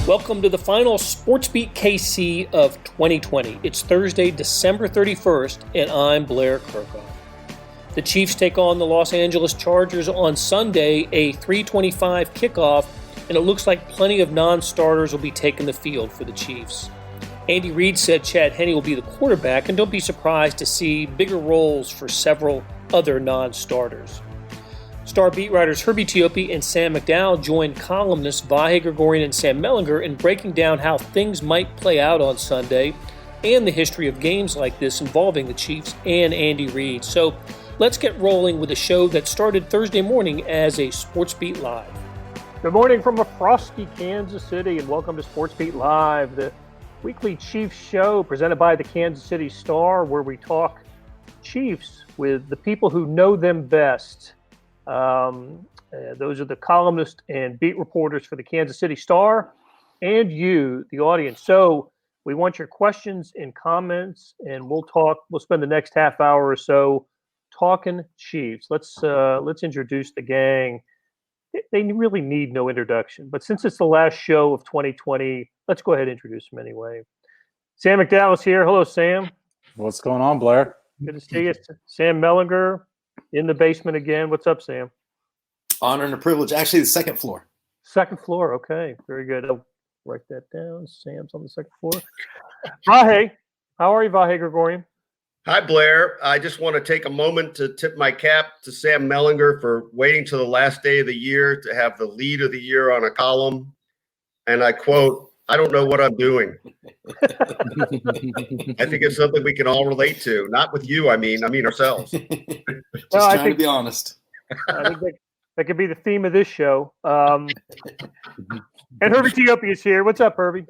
Welcome to the final SportsBeat KC of 2020. It's Thursday, December 31st, and I'm Blair Kirkhoff. The Chiefs take on the Los Angeles Chargers on Sunday, a 3:25 kickoff, and it looks like plenty of non-starters will be taking the field for the Chiefs. Andy Reid said Henne will be the quarterback, and don't be surprised to see bigger roles for several other non-starters. Star beat writers Herbie, Teope, and Sam McDowell joined columnists Vahe, Gregorian, and Sam Mellinger in breaking down how things might play out on Sunday and the history of games like this involving the Chiefs and Andy Reid. So let's get rolling with a show that started Thursday morning as a SportsBeat Live. Good morning from a frosty Kansas City, and welcome to SportsBeat Live, the weekly Chiefs show presented by the Kansas City Star, where we talk Chiefs with the people who know them best. Those are the columnists and beat reporters for the Kansas City Star and you, the audience. So we want your questions and comments, and we'll spend the next half hour or so talking Chiefs. Let's introduce the gang. They really need no introduction, but since it's the last show of 2020, let's go ahead and introduce them anyway. Sam McDowell is here. Hello, Sam. What's going on, Blair? Good to see you. Sam Mellinger in the basement again. What's up, Sam? Honor and a privilege. Actually, the second floor. Second floor. Okay, very good. I'll write that down. Sam's on the second floor. Vahe, how are you, Vahe Gregorian? Hi, Blair. I just want to take a moment to tip my cap to Sam Mellinger for waiting till the last day of the year to have the lead of the year on a column. And I quote, "I don't know what I'm doing." I think it's something we can all relate to. Not with you, I mean ourselves. Just trying to be honest. I think that could be the theme of this show. And Herbie Teope is here. What's up, Herbie?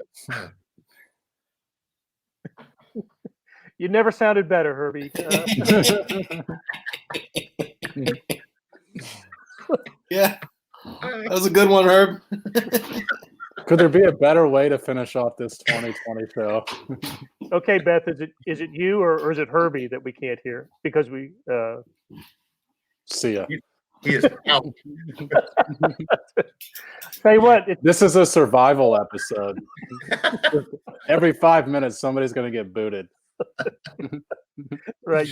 You never sounded better, Herbie. Yeah, that was a good one, Herb. Could there be a better way to finish off this 2020 show? Okay, Beth, is it you or is it Herbie that we can't hear? Because we see ya. He is out. Tell you what, this is a survival episode. Every 5 minutes, somebody's going to get booted. Right,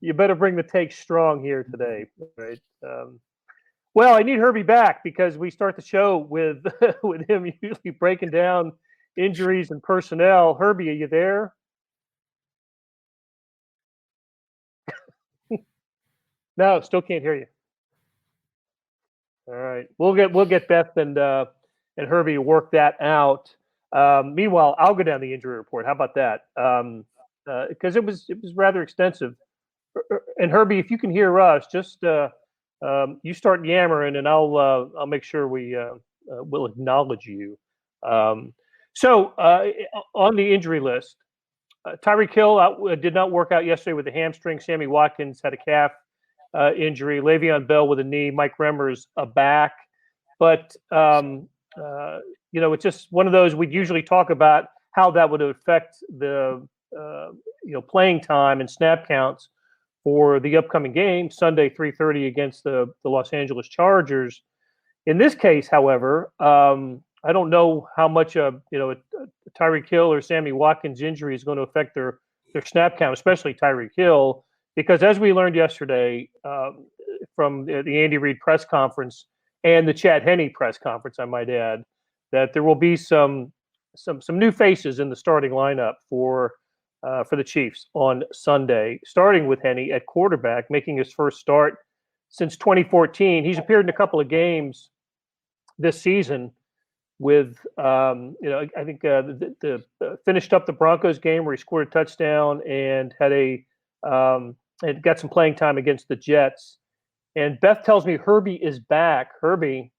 you better bring the take strong here today, right? Well, I need Herbie back because we start the show with him usually breaking down injuries and personnel. Herbie, are you there? No, still can't hear you. All right, we'll get Beth and Herbie to work that out. Meanwhile, I'll go down the injury report. How about that? Because it was rather extensive. And Herbie, if you can hear us, just you start yammering, and I'll make sure we'll acknowledge you. So on the injury list, Tyreek Hill did not work out yesterday with a hamstring. Sammy Watkins had a calf injury. Le'Veon Bell with a knee. Mike Remmers a back. But it's just one of those we'd usually talk about how that would affect the playing time and snap counts for the upcoming game, Sunday 3:30 against the Los Angeles Chargers. In this case, however, I don't know how much a Tyreek Hill or Sammy Watkins injury is going to affect their snap count, especially Tyreek Hill, because as we learned yesterday from the Andy Reid press conference and the Henne press conference, I might add, that there will be some new faces in the starting lineup for the Chiefs on Sunday, starting with Henne at quarterback, making his first start since 2014. He's appeared in a couple of games this season with, I think the finished up the Broncos game where he scored a touchdown and and got some playing time against the Jets. And Beth tells me Herbie is back. Herbie,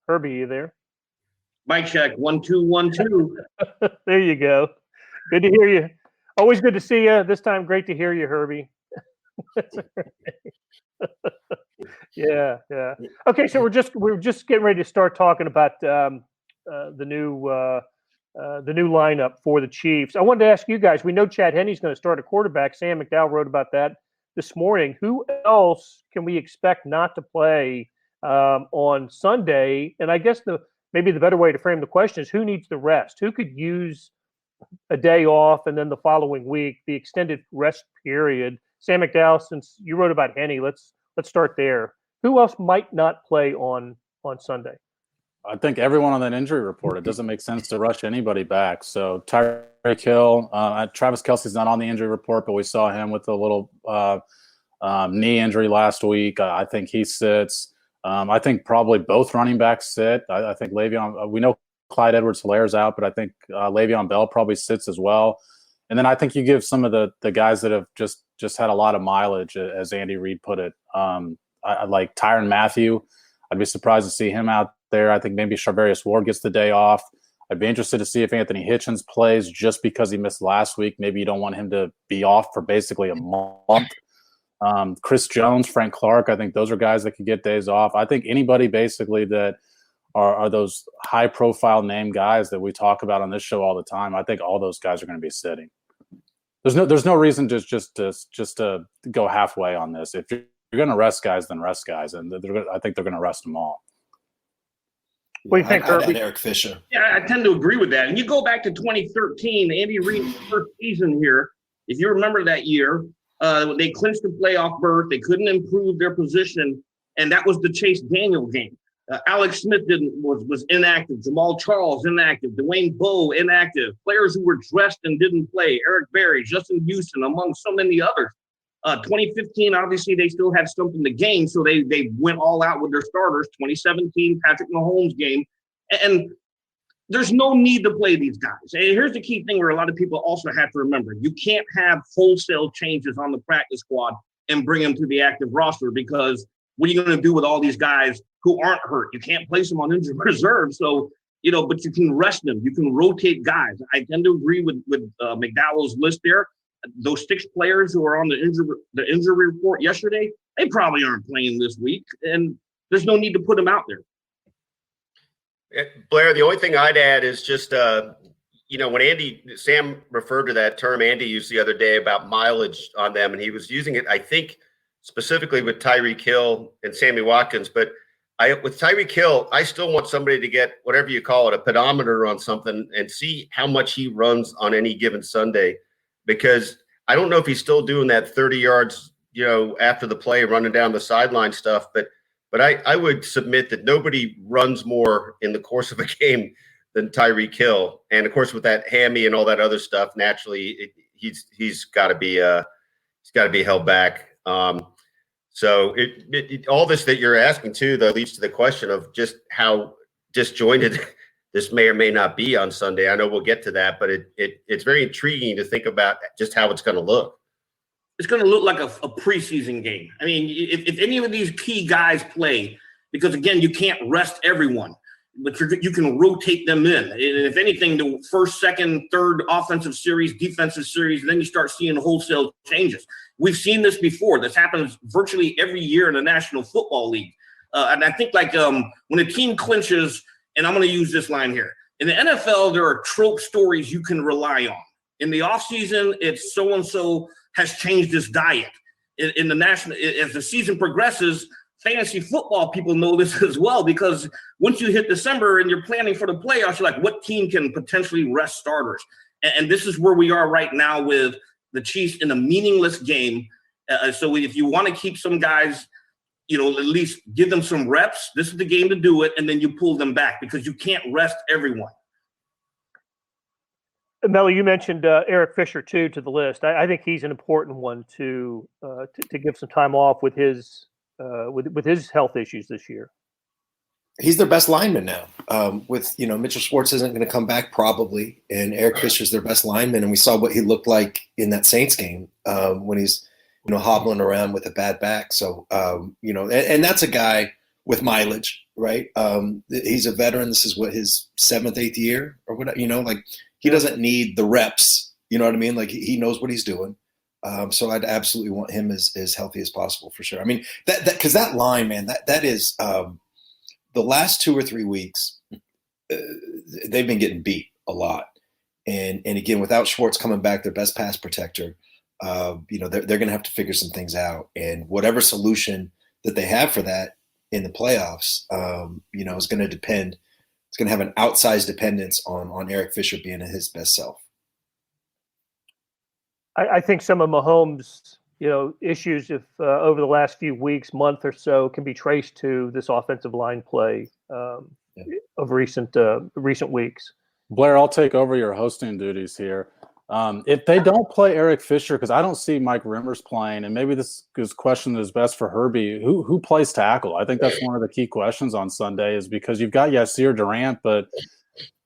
you there? Mic check. 1 2 1 2. There you go. Good to hear you. Always good to see you. This time, great to hear you, Herbie. Yeah. Okay, so we're just getting ready to start talking about the new lineup for the Chiefs. I wanted to ask you guys. We know Henne's going to start a quarterback. Sam McDowell wrote about that this morning. Who else can we expect not to play on Sunday? And I guess the maybe the better way to frame the question is who needs the rest? Who could use a day off and then the following week, the extended rest period? Sam McDowell, since you wrote about Henne, let's start there. Who else might not play on Sunday? I think everyone on that injury report. It doesn't make sense to rush anybody back. So Tyreek Hill, Travis Kelce's not on the injury report, but we saw him with a little knee injury last week. I think he sits. I think probably both running backs sit. I think Le'Veon. We know Clyde Edwards-Hilaire's out, but I think Le'Veon Bell probably sits as well. And then I think you give some of the guys that have just had a lot of mileage, as Andy Reid put it. I like Tyrann Mathieu. I'd be surprised to see him out there. I think maybe Charvarius Ward gets the day off. I'd be interested to see if Anthony Hitchens plays just because he missed last week. Maybe you don't want him to be off for basically a month. Chris Jones, Frank Clark, I think those are guys that could get days off. I think anybody basically that are those high-profile name guys that we talk about on this show all the time, I think all those guys are going to be sitting. There's no reason just to go halfway on this. If you're going to rest guys, then rest guys, and I think they're going to rest them all. What do you think, Herbie? Eric Fisher. Yeah, I tend to agree with that. And you go back to 2013, Andy Reid's first season here. If you remember that year, they clinched the playoff berth. They couldn't improve their position, and that was the Chase Daniel game. Alex Smith was inactive. Jamal Charles inactive. Dwayne Bowe inactive. Players who were dressed and didn't play. Eric Berry, Justin Houston, among so many others. 2015, obviously, they still had something to gain, so they went all out with their starters. 2017, Patrick Mahomes game. And there's no need to play these guys. And here's the key thing where a lot of people also have to remember. You can't have wholesale changes on the practice squad and bring them to the active roster, because what are you going to do with all these guys who aren't hurt? You can't place them on injured reserve. So, but you can rest them. You can rotate guys. I tend to agree with McDowell's list there. Those 6 players who are on the injury report yesterday, they probably aren't playing this week, and there's no need to put them out there. Blair, the only thing I'd add is just, when Sam referred to that term Andy used the other day about mileage on them, and he was using it, I think, specifically with Tyreek Hill and Sammy Watkins. But with Tyreek Hill, I still want somebody to get whatever you call it, a pedometer on something, and see how much he runs on any given Sunday. Because I don't know if he's still doing that 30 yards, after the play, running down the sideline stuff. But I would submit that nobody runs more in the course of a game than Tyreek Hill. And of course, with that hammy and all that other stuff, naturally he's got to be held back. So all this that you're asking too, though, leads to the question of just how disjointed this may or may not be on Sunday. I know we'll get to that, but it's very intriguing to think about just how it's going to look. It's going to look like a preseason game. I mean, if any of these key guys play, because again, you can't rest everyone, but you can rotate them in. And if anything, the first, second, third offensive series, defensive series, then you start seeing wholesale changes. We've seen this before. This happens virtually every year in the National Football League. And I think when a team clinches, and I'm going to use this line here. In the NFL, there are trope stories you can rely on. In the offseason, it's so-and-so has changed his diet. In the national, as the season progresses, fantasy football people know this as well, because once you hit December and you're planning for the playoffs, you're like, what team can potentially rest starters? And this is where we are right now with the Chiefs in a meaningless game. So if you want to keep some guys, at least give them some reps. This is the game to do it, and then you pull them back, because you can't rest everyone. Melly, you mentioned Eric Fisher too to the list. I think he's an important one to give some time off with his health issues this year. He's their best lineman now. Mitchell Schwartz isn't going to come back probably, and Eric Fisher's their best lineman. And we saw what he looked like in that Saints game when he's hobbling around with a bad back. So, and that's a guy with mileage, right? He's a veteran. This is his 7th, 8th year or whatever, he doesn't need the reps. You know what I mean? Like he knows what he's doing. So I'd absolutely want him as healthy as possible for sure. I mean, because that line, man, that is the last 2 or 3 weeks, they've been getting beat a lot. And again, without Schwartz coming back, their best pass protector, they're going to have to figure some things out, and whatever solution that they have for that in the playoffs, is going to depend it's going to have an outsized dependence on Eric Fisher being his best self. I think some of Mahomes' issues over the last few weeks, month or so, can be traced to this offensive line play of recent weeks. Blair, I'll take over your hosting duties here. If they don't play Eric Fisher, because I don't see Mike Rimmers playing, and maybe this question is best for Herbie, who plays tackle? I think that's one of the key questions on Sunday, is because you've got Yasir Durant, but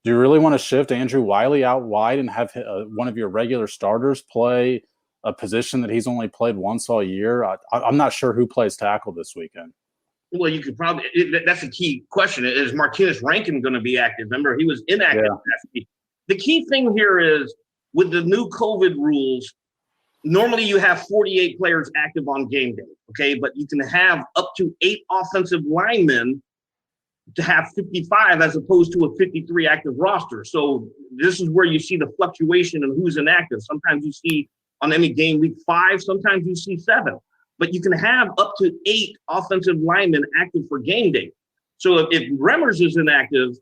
do you really want to shift Andrew Wiley out wide and have one of your regular starters play a position that he's only played once all year? I'm not sure who plays tackle this weekend. Well, you could probably – that's a key question. Is Martinez Rankin going to be active? Remember, he was inactive last week. The key thing here is with the new COVID rules, normally you have 48 players active on game day, okay? But you can have up to 8 offensive linemen to have 55 as opposed to a 53 active roster. So this is where you see the fluctuation in who's inactive. Sometimes you see on any game week 5, sometimes you see 7. But you can have up to 8 offensive linemen active for game day. So if Remmers is inactive,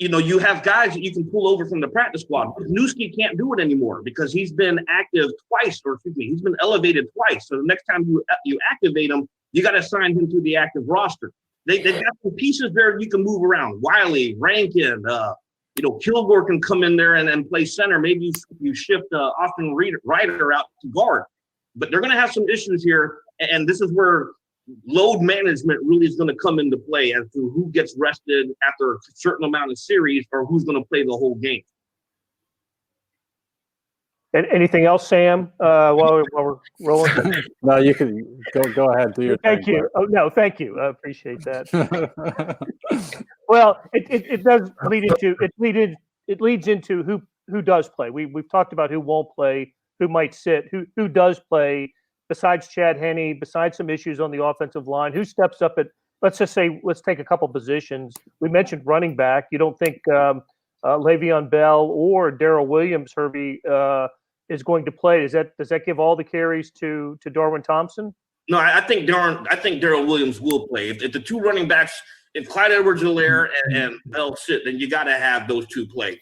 you have guys that you can pull over from the practice squad. Newski can't do it anymore because he's been active twice, he's been elevated twice. So the next time you activate him, you got to assign him to the active roster. They've got some pieces there you can move around. Wiley, Rankin, Kilgore can come in there and play center. Maybe you shift Austin Ryder out to guard. But they're going to have some issues here, and this is where load management really is going to come into play as to who gets rested after a certain amount of series or who's going to play the whole game. And anything else, Sam, while we're rolling? No, you can go ahead. Do your Thank thing, you. Oh, no, thank you. I appreciate that. Well, it does leads into who does play. We've talked about who won't play, who might sit, who does play, besides Chad Henne, besides some issues on the offensive line, who steps up at, let's take a couple positions. We mentioned running back. You don't think Le'Veon Bell or Darrell Williams, Herbie, is going to play? Does that give all the carries to Darwin Thompson? No, I think Darrell Williams will play. If the two running backs, if Clyde Edwards-Helaire and Bell sit, then you got to have those two play.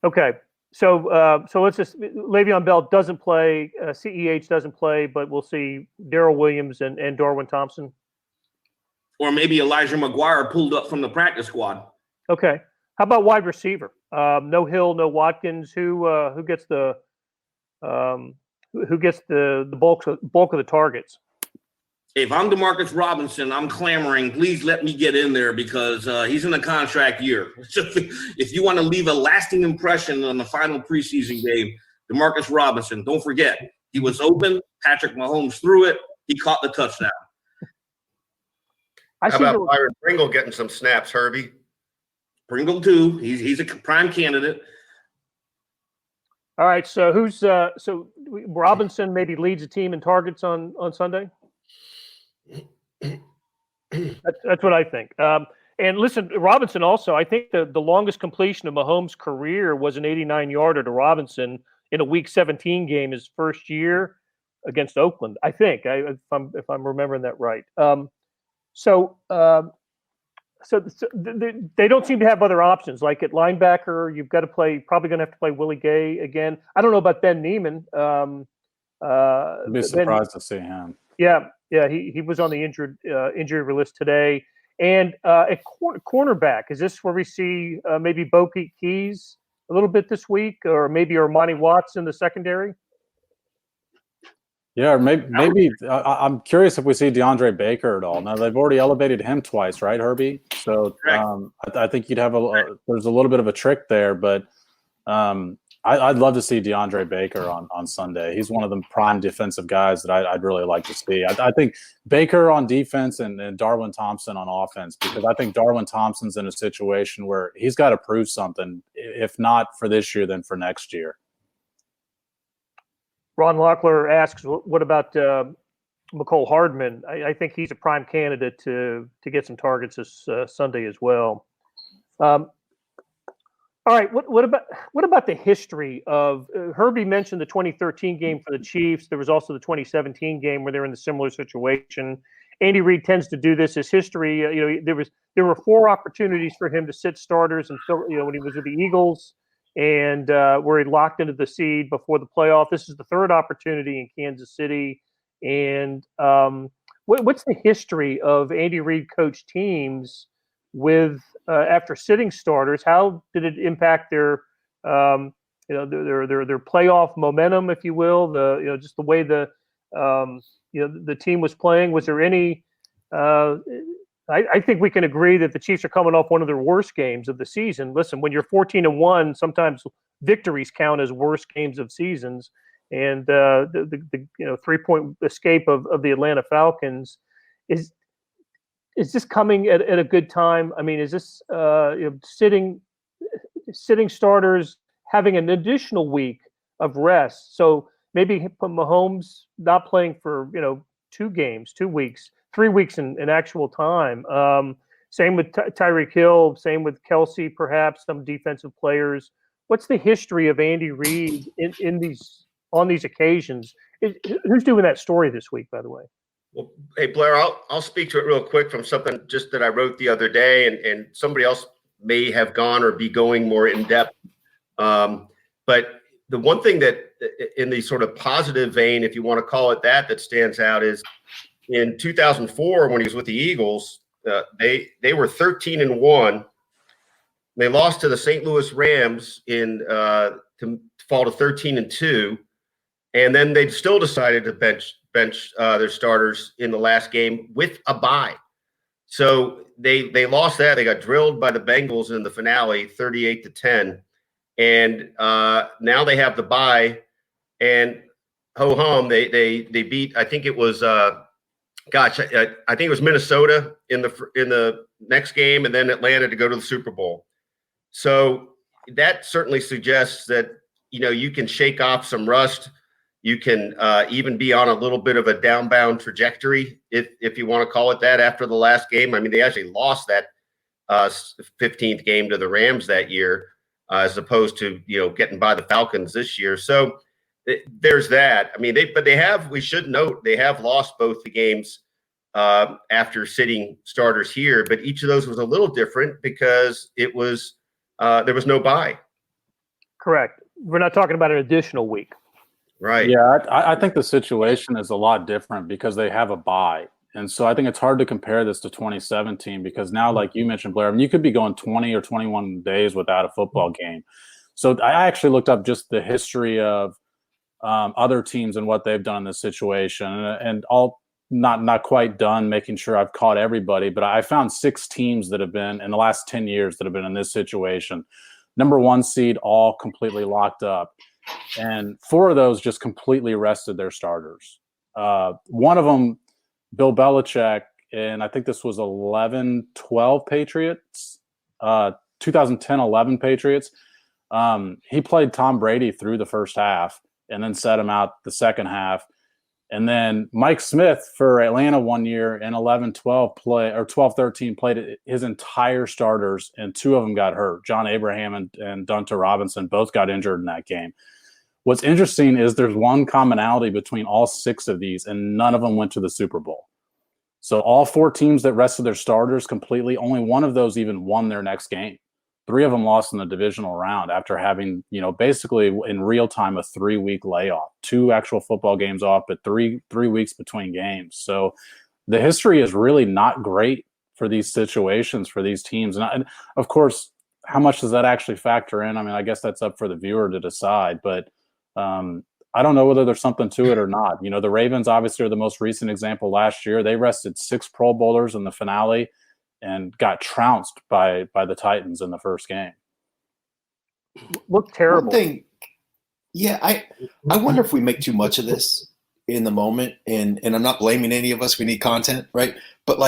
Okay. So let's just Le'Veon Bell doesn't play, CEH doesn't play, but we'll see Darrell Williams and Darwin Thompson. Or maybe Elijah McGuire pulled up from the practice squad. Okay. How about wide receiver? No Hill, no Watkins. Who gets the bulk of the targets? If I'm DeMarcus Robinson, I'm clamoring, please let me get in there because he's in a contract year. So if you want to leave a lasting impression on the final preseason game, DeMarcus Robinson, don't forget, he was open. Patrick Mahomes threw it. He caught the touchdown. How about Byron Pringle getting some snaps, Herbie? Pringle too. He's a prime candidate. All right. So so Robinson maybe leads the team in targets on Sunday? That's what I think. And listen, Robinson also, I think the longest completion of Mahomes' career was an 89-yarder to Robinson in a Week 17 game his first year against Oakland. I think, if I'm remembering that right. So they don't seem to have other options. Like at linebacker, you've got to probably going to have to play Willie Gay again. I don't know about Ben Neiman. I'd be surprised to see him. Yeah, he was on the injury list today. And at cornerback, is this where we see maybe Bo Peep Keys a little bit this week, or maybe Armani Watts in the secondary? Yeah, or maybe I'm curious if we see DeAndre Baker at all. Now they've already elevated him twice, right, Herbie? So I think you'd have there's a little bit of a trick there, but I'd love to see DeAndre Baker on Sunday. He's one of the prime defensive guys that I'd really like to see. I think Baker on defense and Darwin Thompson on offense, because I think Darwin Thompson's in a situation where he's got to prove something, if not for this year, then for next year. Ron Locklear asks, what about McCole Hardman? I think he's a prime candidate to get some targets this Sunday as well. All right, what about the history of Herbie mentioned the 2013 game for the Chiefs. There was also the 2017 game where they're in a similar situation. Andy Reid tends to do this. His history, there were 4 opportunities for him to sit starters, and when he was with the Eagles, and where he locked into the seed before the playoff. This is the 3rd opportunity in Kansas City. And what's the history of Andy Reid coach teams with after sitting starters? How did it impact their their playoff momentum, if you will? Just the way the team was playing. Was there any? I think we can agree that the Chiefs are coming off one of their worst games of the season. Listen, when you're 14-1, sometimes victories count as worst games of seasons. And the 3-point escape of the Atlanta Falcons is this coming at a good time? I mean, is this sitting starters having an additional week of rest? So maybe Mahomes not playing for 2 games, 2 weeks, 3 weeks in actual time. Same with Tyreek Hill. Same with Kelsey, perhaps some defensive players. What's the history of Andy Reid on these occasions? Who's doing that story this week, by the way? Well, hey, Blair, I'll speak to it real quick from something just that I wrote the other day, and somebody else may have gone or be going more in depth. But the one thing that in the sort of positive vein, if you want to call it that stands out is in 2004, when he was with the Eagles, they were 13-1. They lost to the St. Louis Rams to fall to 13-2. And then they still decided to bench their starters in the last game with a bye. So they lost that. They got drilled by the Bengals in the finale, 38-10. And now they have the bye. And ho hum, they beat. I think it was I think it was Minnesota in the next game, and then Atlanta to go to the Super Bowl. So that certainly suggests that you can shake off some rust. You can even be on a little bit of a downbound trajectory, if you want to call it that, after the last game. I mean, they actually lost that 15th game to the Rams that year, as opposed to getting by the Falcons this year. So there's that. I mean, we should note they have lost both the games after sitting starters here, but each of those was a little different because it was there was no bye. Correct. We're not talking about an additional week. Right. Yeah, I think the situation is a lot different because they have a bye. And so I think it's hard to compare this to 2017 because now, like you mentioned, Blair, I mean, you could be going 20 or 21 days without a football game. So I actually looked up just the history of other teams and what they've done in this situation, and all not quite done making sure I've caught everybody, but I found 6 teams that have been in the last 10 years that have been in this situation. Number 1 seed, all completely locked up. And 4 of those just completely rested their starters. One of them, Bill Belichick, and I think this was 11-12 Patriots, 2010-11 Patriots. He played Tom Brady through the first half and then set him out the second half. And then Mike Smith for Atlanta one year in 11-12 play or 12-13 played his entire starters, and 2 of them got hurt. John Abraham and Dunta Robinson both got injured in that game. What's interesting is there's one commonality between all 6 of these, and none of them went to the Super Bowl. So all 4 teams that rested their starters completely, only one of those even won their next game. 3 of them lost in the divisional round after having, basically in real time a 3-week layoff, 2 actual football games off, but 3 weeks between games. So the history is really not great for these situations, for these teams. And of course, how much does that actually factor in? I mean, I guess that's up for the viewer to decide, but I don't know whether there's something to it or not. The Ravens obviously are the most recent example last year. They rested 6 Pro Bowlers in the finale and got trounced by the Titans in the first game. Looked terrible. One thing, yeah, I wonder if we make too much of this in the moment, and I'm not blaming any of us. We need content, right? But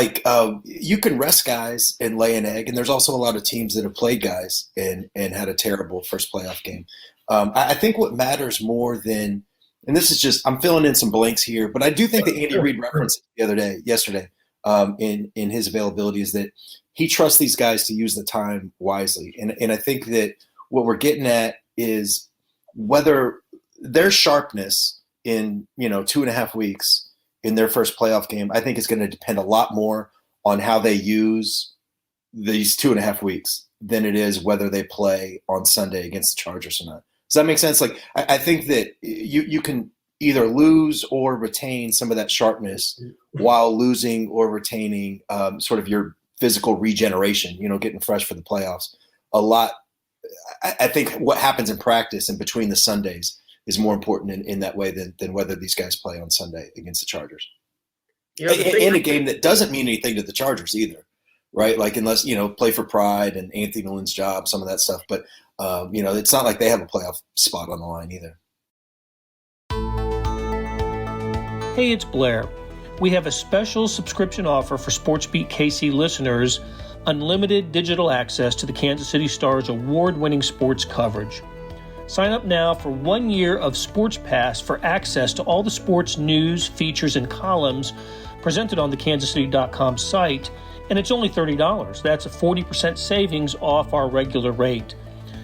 you can rest guys and lay an egg, and there's also a lot of teams that have played guys and had a terrible first playoff game. I think what matters more than, and this is just, I'm filling in some blanks here, but I do think that Andy Reid referenced yesterday, in his availability, is that he trusts these guys to use the time wisely. And I think that what we're getting at is whether their sharpness in 2.5 weeks in their first playoff game, I think it's going to depend a lot more on how they use these 2.5 weeks than it is whether they play on Sunday against the Chargers or not. Does that make sense? Like, I think that you can either lose or retain some of that sharpness while losing or retaining sort of your physical regeneration, getting fresh for the playoffs. A lot. I think what happens in practice and between the Sundays is more important in that way than whether these guys play on Sunday against the Chargers. In a game that doesn't mean anything to the Chargers either, right? Like, unless, play for pride and Anthony Millen's job, some of that stuff. But, it's not like they have a playoff spot on the line either. Hey, it's Blair. We have a special subscription offer for SportsBeat KC listeners, unlimited digital access to the Kansas City Star's award-winning sports coverage. Sign up now for 1 year of Sports Pass for access to all the sports news, features, and columns presented on the kansascity.com site, and it's only $30. That's a 40% savings off our regular rate.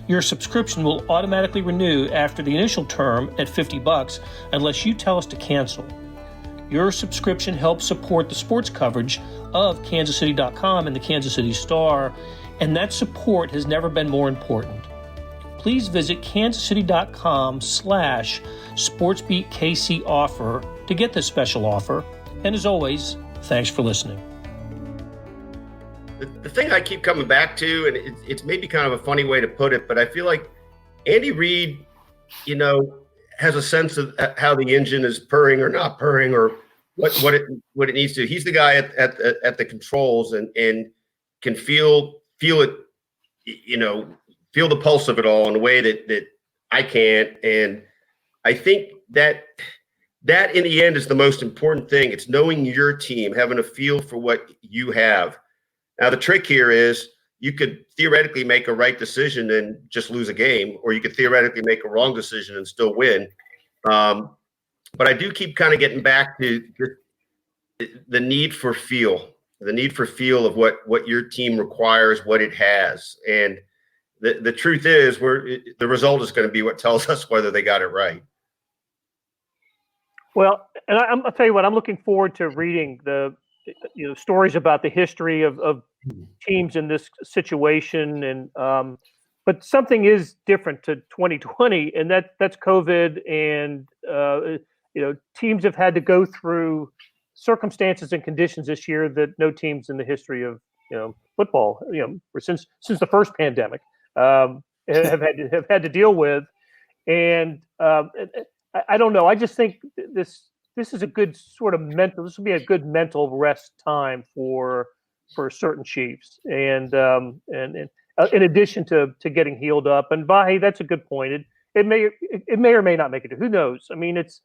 Your subscription will automatically renew after the initial term at $50 unless you tell us to cancel. Your subscription helps support the sports coverage of kansascity.com and the Kansas City Star, and that support has never been more important. Please visit kansascity.com/SportsBeatKC offer to get this special offer. And as always, thanks for listening. The thing I keep coming back to, and it's maybe kind of a funny way to put it, but I feel like Andy Reid, has a sense of how the engine is purring or not purring, or what it needs to. He's the guy at the controls and can feel it, feel the pulse of it all in a way that I can't. And I think that in the end is the most important thing. It's knowing your team, having a feel for what you have. Now, the trick here is you could theoretically make a right decision and just lose a game, or you could theoretically make a wrong decision and still win. But I do keep kind of getting back to the need for feel of what your team requires, what it has. And the truth is, the result is going to be what tells us whether they got it right. Well, and I'll tell you what, I'm looking forward to reading the stories about the history of teams in this situation, and but something is different to 2020, and that's COVID, and teams have had to go through circumstances and conditions this year that no teams in the history of football, or since the first pandemic, have had to deal with, and I don't know. I just think this is a good sort of mental. This will be a good mental rest time for certain Chiefs, and in addition to getting healed up. And Vahe, that's a good point. It may or may not make it. Who knows? I mean, it's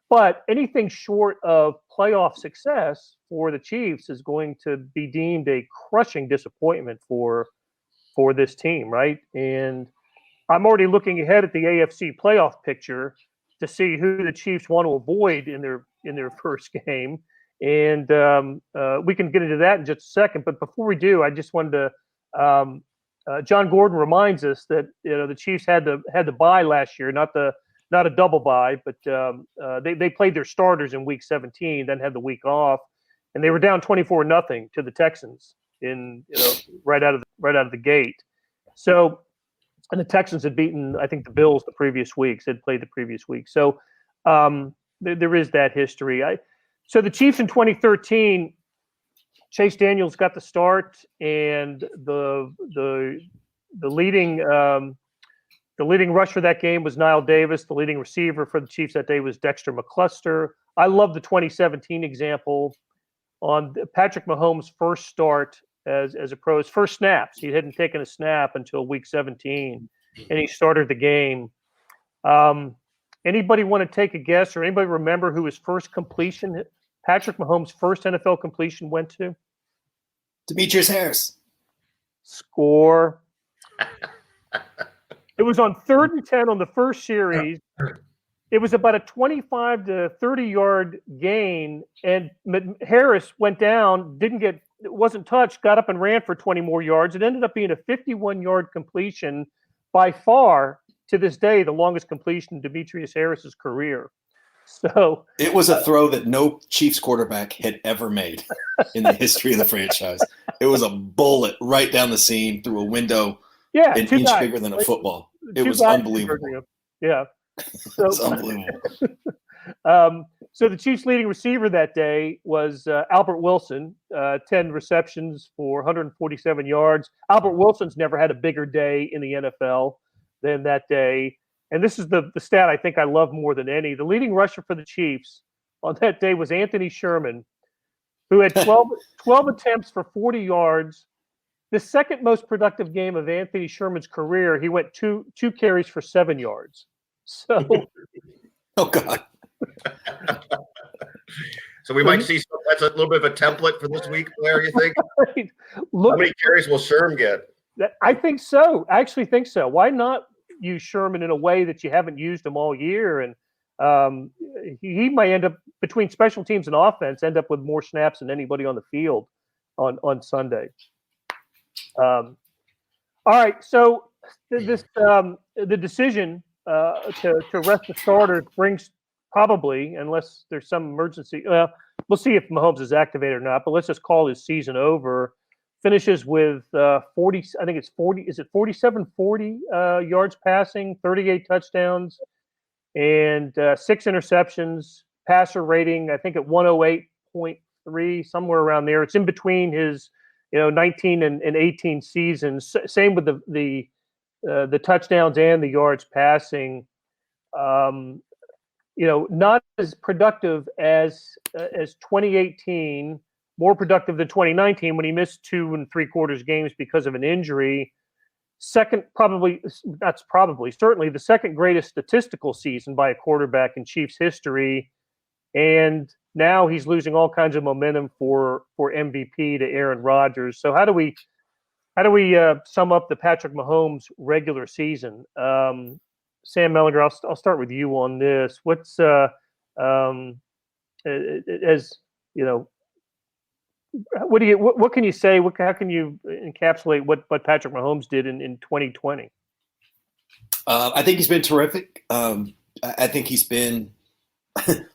but anything short of playoff success for the Chiefs is going to be deemed a crushing disappointment for this team, right? And I'm already looking ahead at the AFC playoff picture to see who the Chiefs want to avoid in their first game. And we can get into that in just a second. But before we do, I just wanted to John Gordon reminds us that the Chiefs had the bye last year, not a double bye, but they played their starters in Week 17, then had the week off, and they were down 24-0 to the Texans right out of the gate. So, and the Texans had beaten, I think, the Bills the previous weeks. Had played the previous week. So there is that history. So the Chiefs in 2013, Chase Daniels got the start, and the leading rusher that game was Niall Davis. The leading receiver for the Chiefs that day was Dexter McCluster. I love the 2017 example on Patrick Mahomes' first start as a pro. His first snaps. He hadn't taken a snap until Week 17, and he started the game. Anybody want to take a guess, or anybody remember who his first completion, Patrick Mahomes' first NFL completion, went to? Demetrius Harris. Score. It was on 3rd and 10 on the first series. It was about a 25 to 30-yard gain, and Harris went down, wasn't touched, got up and ran for 20 more yards. It ended up being a 51-yard completion, by far, to this day, the longest completion in Demetrius Harris's career. So it was a throw that no Chiefs quarterback had ever made in the history of the franchise. It was a bullet right down the seam through a window, yeah, an inch bigger than a football. It was unbelievable. Yeah, it was unbelievable. So the Chiefs' leading receiver that day was Albert Wilson, 10 receptions for 147 yards. Albert Wilson's never had a bigger day in the NFL than that day. And this is the stat I think I love more than any. The leading rusher for the Chiefs on that day was Anthony Sherman, who had 12 attempts for 40 yards. The second most productive game of Anthony Sherman's career, he went two carries for 7 yards. So, oh God. So we might see that's a little bit of a template for this week, Blair, you think? Right. Look, how many carries will Sherm get? I think so. I actually think so. Why not use Sherman in a way that you haven't used him all year? And he might end up, between special teams and offense, end up with more snaps than anybody on the field on Sunday. All right. So the decision to rest the starters brings probably, unless there's some emergency, we'll see if Mahomes is activated or not, but let's just call his season over. Finishes with 40, I think it's 40, is it 47-40 yards passing, 38 touchdowns, and 6 interceptions, passer rating, I think at 108.3, somewhere around there. It's in between his 19 and 18 seasons. Same with the touchdowns and the yards passing. Not as productive as 2018, more productive than 2019 when he missed 2 3/4 games because of an injury. Certainly the second greatest statistical season by a quarterback in Chiefs history. And now he's losing all kinds of momentum for MVP to Aaron Rodgers. So how do we sum up the Patrick Mahomes regular season? Sam Mellinger, I'll start with you on this. What's what can you say? How can you encapsulate what Patrick Mahomes did in 2020? I think he's been terrific. I think he's been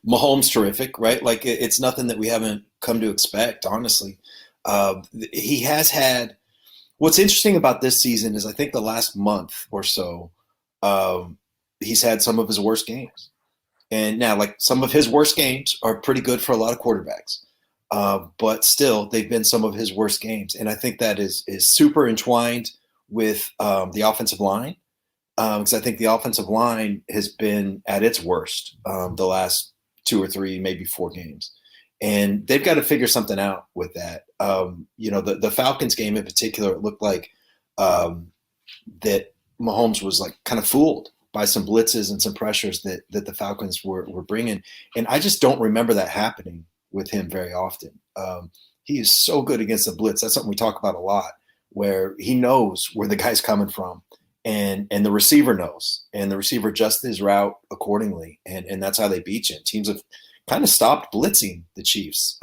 Mahomes terrific, right? Like it's nothing that we haven't come to expect, honestly. He has had. What's interesting about this season is I think the last month or so, he's had some of his worst games. And now, like, some of his worst games are pretty good for a lot of quarterbacks. But still, they've been some of his worst games. And I think that is super entwined with the offensive line. Because I think the offensive line has been at its worst the last 2 or 3, maybe 4 games. And they've got to figure something out with that. The Falcons game in particular, it looked like that Mahomes was like kind of fooled by some blitzes and some pressures that the Falcons were bringing. And I just don't remember that happening with him very often. He is so good against the blitz. That's something we talk about a lot, where he knows where the guy's coming from. And the receiver knows, and the receiver adjusts his route accordingly. And that's how they beat you. Teams have kind of stopped blitzing the Chiefs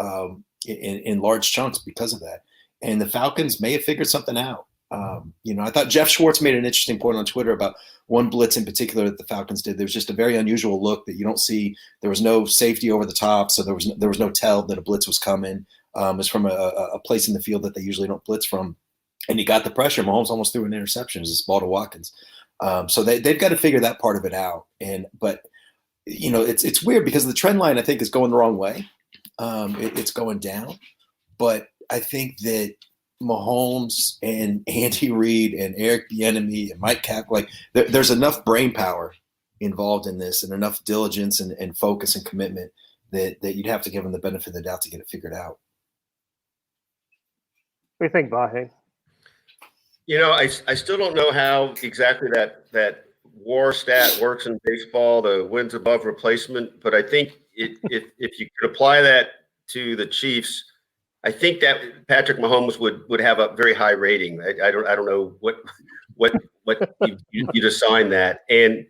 in large chunks because of that. And the Falcons may have figured something out. I thought Jeff Schwartz made an interesting point on Twitter about one blitz in particular that the Falcons did. There was just a very unusual look that you don't see. There was no safety over the top, so there was no tell that a blitz was coming. It was from a place in the field that they usually don't blitz from. And he got the pressure. Mahomes almost threw an interception. It was this ball to Watkins. So they've got to figure that part of it out. But it's weird because the trend line, I think, is going the wrong way. It's going down. But I think that Mahomes and Andy Reid and Eric Bieniemy and Mike Cap, there's enough brain power involved in this and enough diligence and focus and commitment that you'd have to give them the benefit of the doubt to get it figured out. What do you think, Vahe? I still don't know how exactly that WAR stat works in baseball, the wins above replacement. But I think if you could apply that to the Chiefs, I think that Patrick Mahomes would have a very high rating. I don't know what you'd assign that, and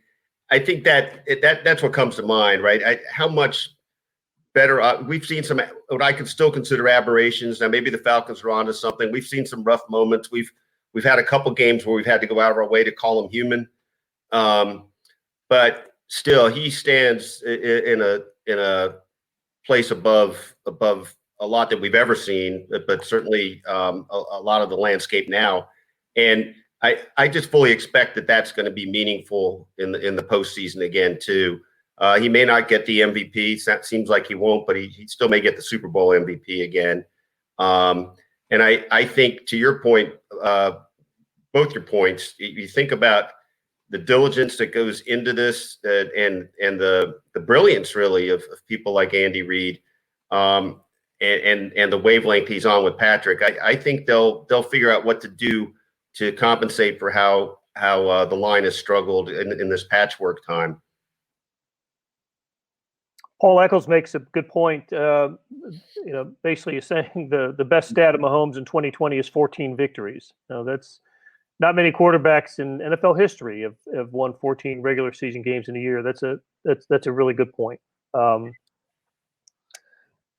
I think that's what comes to mind, right? How much better we've seen some what I can still consider aberrations. Now maybe the Falcons are onto something. We've seen some rough moments. We've had a couple games where we've had to go out of our way to call him human, but still he stands in a place above a lot that we've ever seen, but certainly a lot of the landscape now. And I just fully expect that that's going to be meaningful in the postseason again too. He may not get the MVP. Seems like he won't, but he still may get the Super Bowl MVP again. And I think, to your point, both your points, you think about the diligence that goes into this and the brilliance really of people like Andy Reid, and the wavelength he's on with Patrick. I think they'll figure out what to do to compensate for how the line has struggled in this patchwork time. Paul Eccles makes a good point. Basically he's saying the best stat of Mahomes in 2020 is 14 victories. That's not many quarterbacks in NFL history have won 14 regular season games in a year. That's a really good point. And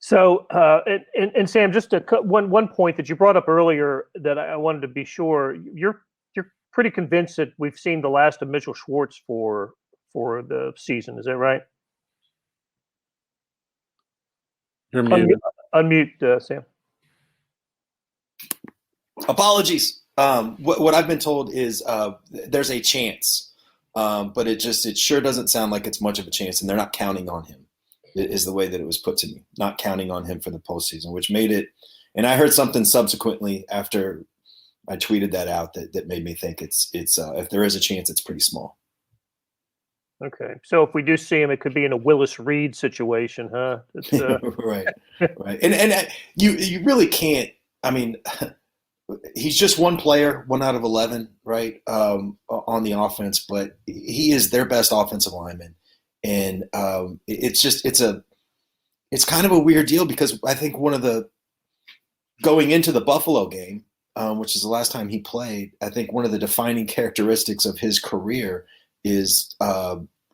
Sam, just one point that you brought up earlier that I wanted to be sure you're pretty convinced that we've seen the last of Mitchell Schwartz for the season. Is that right? You're muted. Unmute, Sam. Apologies. What I've been told is there's a chance, but it sure doesn't sound like it's much of a chance, and they're not counting on him. Is the way that it was put to me. Not counting on him for the postseason, which made it. And I heard something subsequently after I tweeted that out that made me think it's if there is a chance, it's pretty small. Okay, so if we do see him, it could be in a Willis Reed situation, huh? Right. And you really can't. I mean, he's just one player, 1 out of 11, right, on the offense, but he is their best offensive lineman, and it's kind of a weird deal because I think going into the Buffalo game, which is the last time he played, I think one of the defining characteristics of his career is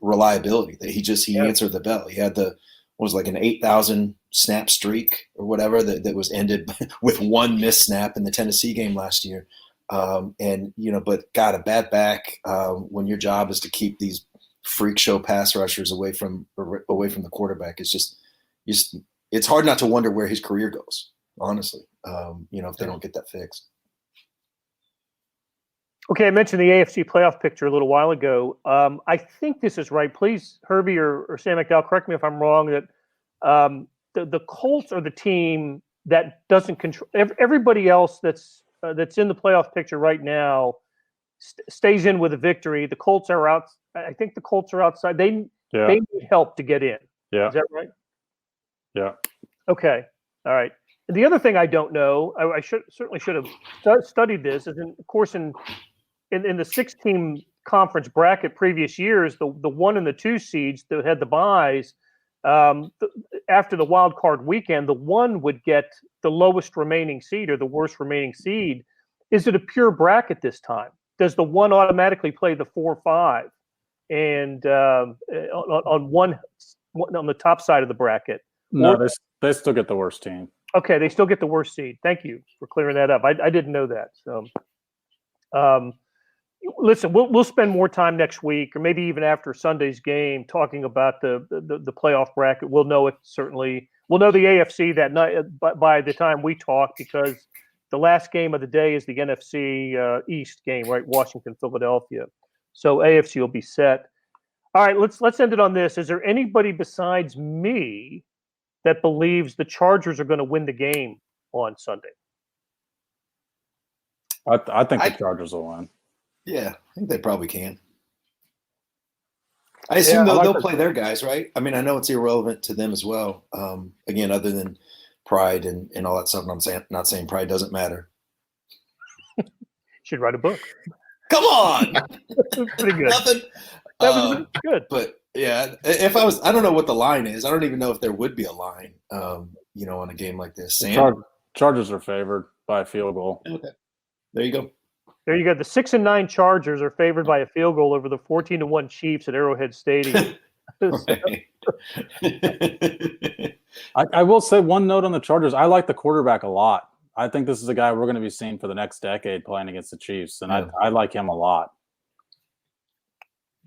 reliability. That he answered the bell. He had an 8,000 snap streak or whatever that was ended with one missed snap in the Tennessee game last year. But got a bad back when your job is to keep these freak show pass rushers away from the quarterback. It's hard not to wonder where his career goes, honestly. If they don't get that fixed. Okay, I mentioned the AFC playoff picture a little while ago. I think this is right. Please, Herbie or Sam McDowell, correct me if I'm wrong, that the Colts are the team that doesn't control everybody else that's in the playoff picture right now stays in with a victory. The Colts are out. I think the Colts are outside. They need help to get in. Yeah. Is that right? Yeah. Okay. All right. And the other thing I don't know, I certainly should have studied this, is of course in the 6-team conference bracket previous years, the 1 and the 2 seeds that had the byes, after the wild card weekend, the 1 would get the lowest remaining seed or the worst remaining seed. Is it a pure bracket this time? Does the 1 automatically play the 4-5 and on the top side of the bracket? No, they still get the worst team. Okay, they still get the worst seed. Thank you for clearing that up. I didn't know that. So, listen, we'll spend more time next week, or maybe even after Sunday's game, talking about the playoff bracket. We'll know it certainly. We'll know the AFC that night by the time we talk, because the last game of the day is the NFC East game, right? Washington, Philadelphia. So AFC will be set. All right, let's end it on this. Is there anybody besides me that believes the Chargers are going to win the game on Sunday? I think the Chargers will win. Yeah, I think they probably can. I assume they'll play their guys, right? I mean, I know it's irrelevant to them as well. Again, other than pride and all that stuff. I'm not saying pride doesn't matter. Should write a book. Come on. Pretty good. Nothing. That was good. But yeah, I don't know what the line is. I don't even know if there would be a line, on a game like this. Sam? Chargers are favored by a field goal. Okay. There you go. There you go. The 6-9 Chargers are favored by a field goal over the 14-1 Chiefs at Arrowhead Stadium. I will say one note on the Chargers. I like the quarterback a lot. I think this is a guy we're going to be seeing for the next decade playing against the Chiefs, and I like him a lot.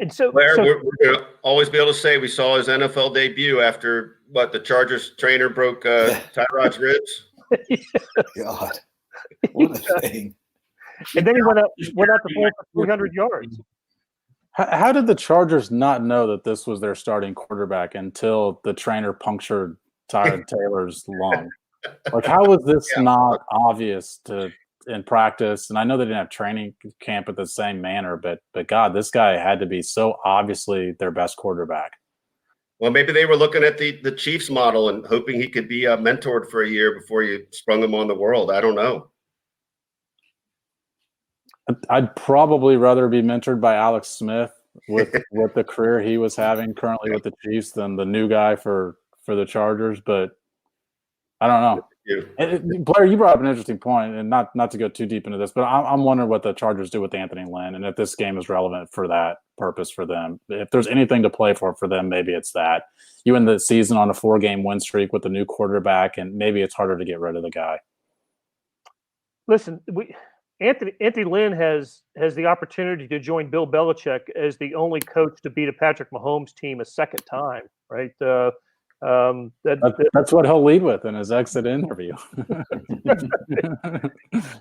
And so, Blair, we're going to always be able to say we saw his NFL debut after the Chargers trainer broke Tyrod's ribs. God, what a thing! And then he went out the ball for 300 yards. How did the Chargers not know that this was their starting quarterback until the trainer punctured Tyrod Taylor's lung? Like, how was this not obvious in practice? And I know they didn't have training camp at the same manner, but God, this guy had to be so obviously their best quarterback. Well, maybe they were looking at the Chiefs model and hoping he could be mentored for a year before you sprung him on the world. I don't know. I'd probably rather be mentored by Alex Smith with the career he was having currently with the Chiefs than the new guy for the Chargers. But I don't know. Blair, you brought up an interesting point, and not to go too deep into this, but I'm wondering what the Chargers do with Anthony Lynn, and if this game is relevant for that purpose for them. If there's anything to play for them, maybe it's that. You end the season on a 4-game win streak with a new quarterback, and maybe it's harder to get rid of the guy. Listen, Anthony Lynn has the opportunity to join Bill Belichick as the only coach to beat a Patrick Mahomes team a second time, right? That's what he'll lead with in his exit interview.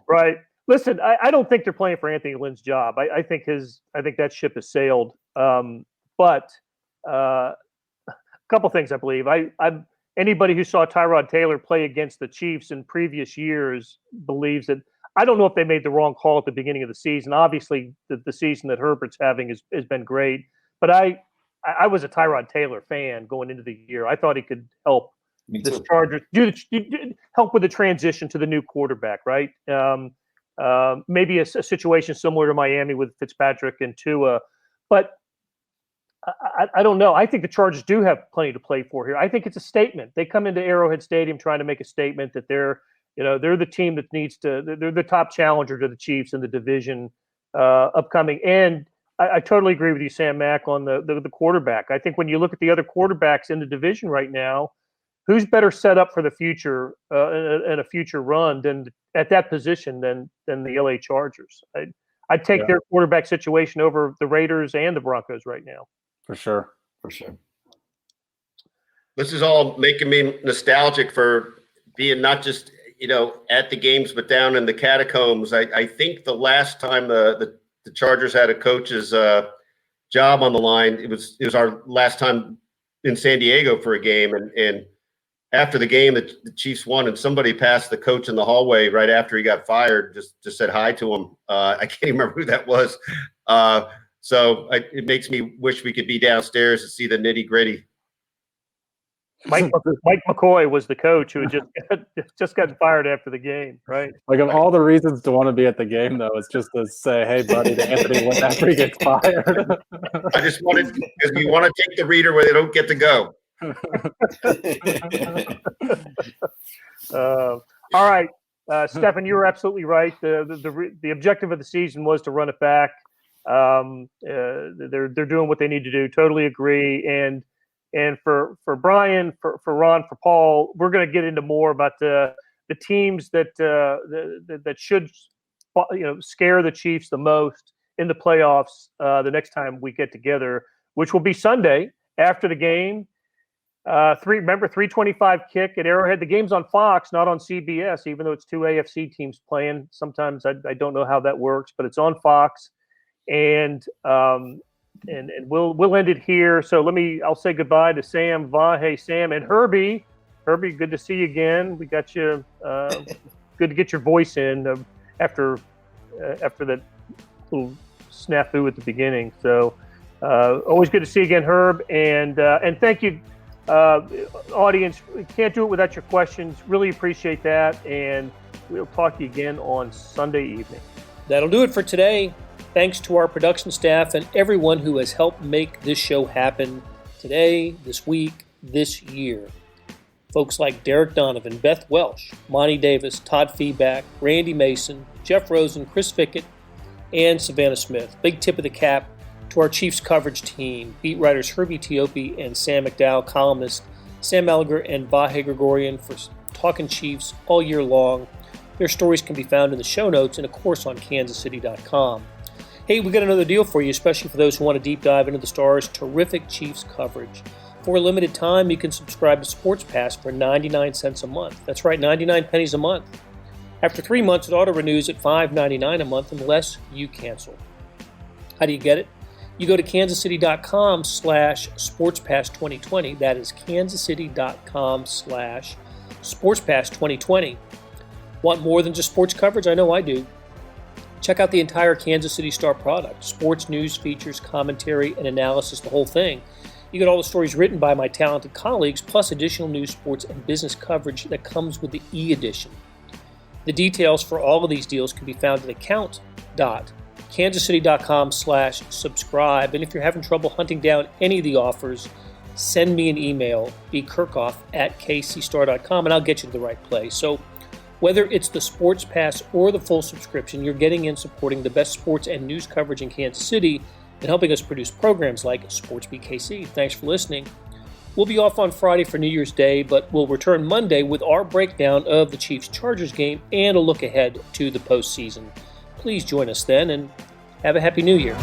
Right. Listen, I don't think they're playing for Anthony Lynn's job. I think that ship has sailed. But a couple things, I believe. Anybody who saw Tyrod Taylor play against the Chiefs in previous years believes that. I don't know if they made the wrong call at the beginning of the season. Obviously, the season that Herbert's having has been great. But I was a Tyrod Taylor fan going into the year. I thought he could help the Chargers help with the transition to the new quarterback, right? Maybe a situation similar to Miami with Fitzpatrick and Tua. But I don't know. I think the Chargers do have plenty to play for here. I think it's a statement. They come into Arrowhead Stadium trying to make a statement that they're the team that needs to. They're the top challenger to the Chiefs in the division upcoming. And I totally agree with you, Sam Mack, on the quarterback. I think when you look at the other quarterbacks in the division right now, who's better set up for the future and a future run than at that position than the LA Chargers? I'd take their quarterback situation over the Raiders and the Broncos right now. For sure. This is all making me nostalgic for being not just at the games, but down in the catacombs. I think the last time the Chargers had a coach's job on the line, it was our last time in San Diego for a game, and after the game, the Chiefs won, and somebody passed the coach in the hallway right after he got fired, just said hi to him. I can't even remember who that was. So it makes me wish we could be downstairs to see the nitty gritty. Mike McCoy was the coach who had just got fired after the game, right? Like, of all the reasons to want to be at the game, though, it's just to say, "Hey, buddy," to Anthony Lynn after he gets fired. I just wanted, because we want to take the reader where they don't get to go. All right, Stefan, you were absolutely right. The objective of the season was to run it back. They're doing what they need to do. Totally agree. And for Brian, for Ron, for Paul, we're going to get into more about the teams that should scare the Chiefs the most in the playoffs the next time we get together, which will be Sunday after the game. 3:25 kick at Arrowhead. The game's on Fox, not on CBS, even though it's two AFC teams playing. Sometimes I don't know how that works, but it's on Fox, and we'll end it here. So I'll say goodbye to Sam, Vahe, Sam, and Herbie. Herbie, good to see you again. We got you. Good to get your voice in after that little snafu at the beginning. So always good to see you again, Herb, and thank you, audience. We can't do it without your questions. Really appreciate that, and we'll talk to you again on Sunday evening. That'll do it for today. Thanks to our production staff and everyone who has helped make this show happen today, this week, this year. Folks like Derek Donovan, Beth Welsh, Monty Davis, Todd Feeback, Randy Mason, Jeff Rosen, Chris Fickett, and Savannah Smith. Big tip of the cap to our Chiefs coverage team, beat writers Herbie Teope and Sam McDowell, columnists Sam Mellinger and Vahe Gregorian for talking Chiefs all year long. Their stories can be found in the show notes and, of course, on kansascity.com. Hey, we got another deal for you, especially for those who want to deep dive into the Stars' terrific Chiefs coverage. For a limited time, you can subscribe to Sports Pass for 99 cents a month. That's right, 99 pennies a month. After 3 months, it auto-renews at $5.99 a month unless you cancel. How do you get it? You go to kansascity.com/sportspass2020. That is kansascity.com/sportspass2020. Want more than just sports coverage? I know I do. Check out the entire Kansas City Star product. Sports news, features, commentary, and analysis, the whole thing. You get all the stories written by my talented colleagues, plus additional news, sports, and business coverage that comes with the e-edition. The details for all of these deals can be found at account.kansascity.com/subscribe. And if you're having trouble hunting down any of the offers, send me an email, bkirkhoff@kcstar.com, and I'll get you to the right place. So whether it's the Sports Pass or the full subscription, you're getting in supporting the best sports and news coverage in Kansas City and helping us produce programs like SportsBeat KC. Thanks for listening. We'll be off on Friday for New Year's Day, but we'll return Monday with our breakdown of the Chiefs-Chargers game and a look ahead to the postseason. Please join us then, and have a Happy New Year.